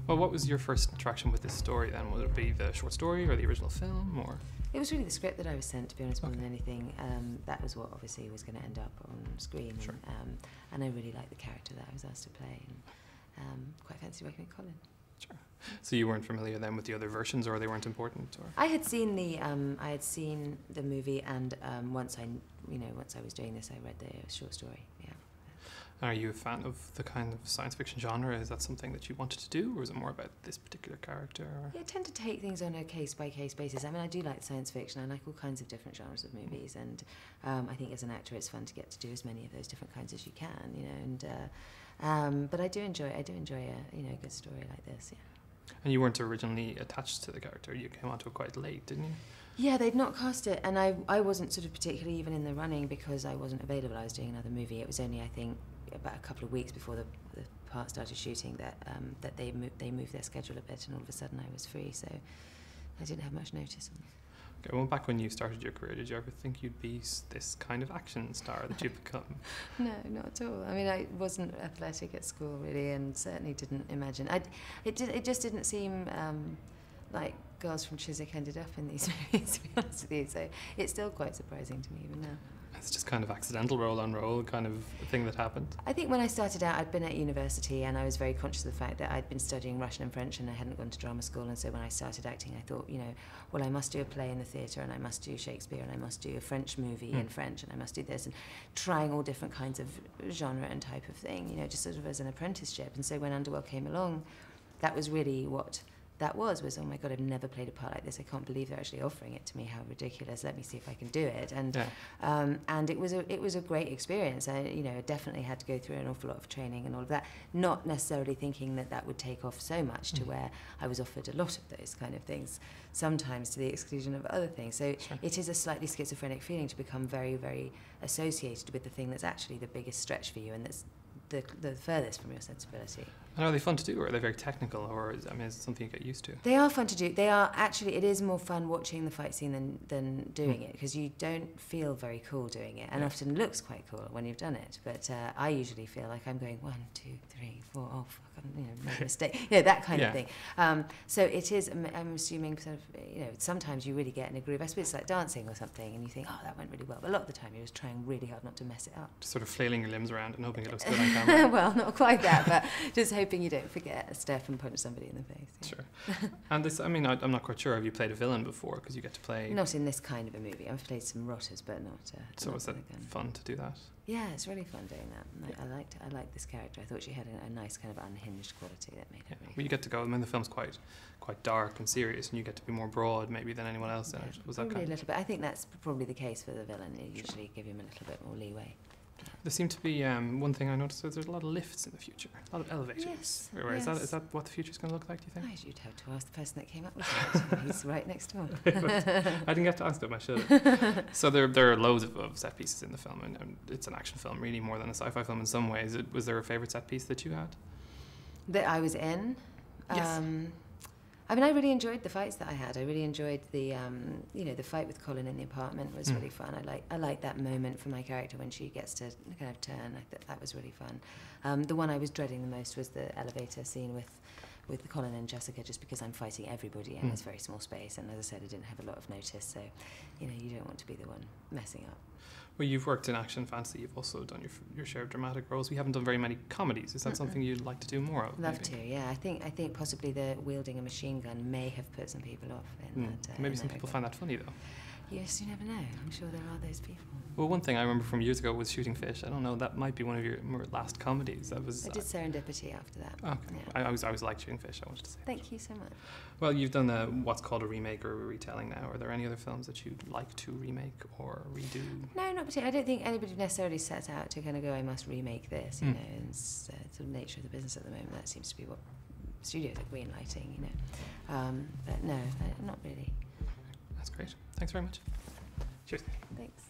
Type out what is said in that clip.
Well, what was your first interaction with this story then? Would it be the short story or the original film, or? It was really the script that I was sent, to be honest, more Okay. than anything. That was what obviously was going to end up on screen. Sure. And I really liked the character that I was asked to play. And quite fancy working with Colin. Sure. So you weren't familiar then with the other versions, or they weren't important, or? I had seen the movie, and once I was doing this, I read the short story. Yeah. Are you a fan of the kind of science fiction genre? Is that something that you wanted to do, or is it more about this particular character? Or? Yeah, I tend to take things on a case-by-case basis. I mean, I do like science fiction. I like all kinds of different genres of movies, and I think as an actor, it's fun to get to do as many of those different kinds as you can, you know. And but I do enjoy a good story like this. Yeah. And you weren't originally attached to the character. You came onto it quite late, didn't you? Yeah, they'd not cast it, and I wasn't sort of particularly even in the running because I wasn't available. I was doing another movie. It was only, I think, about a couple of weeks before the part started shooting that they moved their schedule a bit, and all of a sudden I was free, so I didn't have much notice on it. Okay, well, back when you started your career, did you ever think you'd be this kind of action star that you've become? No, not at all. I mean, I wasn't athletic at school really, and certainly didn't imagine. It just didn't seem like girls from Chiswick ended up in these movies, to be honest with you. So it's still quite surprising to me even now. It's just kind of accidental role on role kind of thing that happened. I think when I started out, I'd been at university, and I was very conscious of the fact that I'd been studying Russian and French, and I hadn't gone to drama school. And so when I started acting, I thought, well, I must do a play in the theatre, and I must do Shakespeare, and I must do a French movie in French, and I must do this, and trying all different kinds of genre and type of thing, just sort of as an apprenticeship. And so when Underworld came along, that was really what that was, oh my God, I've never played a part like this. I can't believe they're actually offering it to me. How ridiculous. Let me see if I can do it. And and it was a great experience. I definitely had to go through an awful lot of training and all of that, not necessarily thinking that would take off so much to where I was offered a lot of those kind of things, sometimes to the exclusion of other things. So it is a slightly schizophrenic feeling to become very, very associated with the thing that's actually the biggest stretch for you and that's the furthest from your sensibility. And are they fun to do, or are they very technical, or is it something you get used to? They are fun to do. They are actually, it is more fun watching the fight scene than doing it, because you don't feel very cool doing it, and often looks quite cool when you've done it. But I usually feel like I'm going 1, 2, 3, 4. Oh fuck, I made a mistake. That kind of thing. So it is. I'm assuming sort of. Sometimes you really get in a groove. I suppose it's like dancing or something, and you think, oh, that went really well. But a lot of the time, you're just trying really hard not to mess it up. Just sort of flailing your limbs around and hoping it looks good on camera. Well, not quite that, but just hoping you don't forget a step and punch somebody in the face. Yeah. Sure. And this, I'm not quite sure. Have you played a villain before? Because you get to play. Not in this kind of a movie. I've played some rotters, but not. So was that fun to do that? Yeah, it's really fun doing that. I liked this character. I thought she had a nice kind of unhinged quality that made her really well, you get to go. The film's quite dark and serious, and you get to be more broad maybe than anyone else in it. Was that probably a little bit? I think that's probably the case for the villain. You usually give him a little bit more leeway. There seemed to be one thing I noticed, there's a lot of lifts in the future, a lot of elevators. Yes. Is that what the future's going to look like, do you think? You'd have to ask the person that came up with it. He's right next door. I didn't get to ask him, I should have. So there are loads of set pieces in the film, and it's an action film really more than a sci-fi film in some ways. Was there a favourite set piece that you had? That I was in? Yes. I really enjoyed the fights that I had. I really enjoyed the fight with Colin in the apartment was really fun. I like that moment for my character when she gets to kind of turn. I thought that was really fun. The one I was dreading the most was the elevator scene with Colin and Jessica, just because I'm fighting everybody in this very small space, and as I said, I didn't have a lot of notice, so you don't want to be the one messing up. Well, you've worked in action fantasy. You've also done your share of dramatic roles. We haven't done very many comedies. Is that something you'd like to do more of? Love to, yeah. I think possibly the wielding a machine gun may have put some people off. Maybe some people find that funny, though. Yes, you never know. I'm sure there are those people. Well, one thing I remember from years ago was Shooting Fish. I don't know, that might be one of your last comedies. I did Serendipity after that. Okay. Yeah. I always liked Shooting Fish, I wanted to say. Thank you so much. Well, you've done what's called a remake or a retelling now. Are there any other films that you'd like to remake or redo? No, not particularly. I don't think anybody necessarily sets out to kind of go, I must remake this, and it's sort of nature of the business at the moment. That seems to be what studios are greenlighting, But no, not really. That's great. Thanks very much. Cheers. Thanks.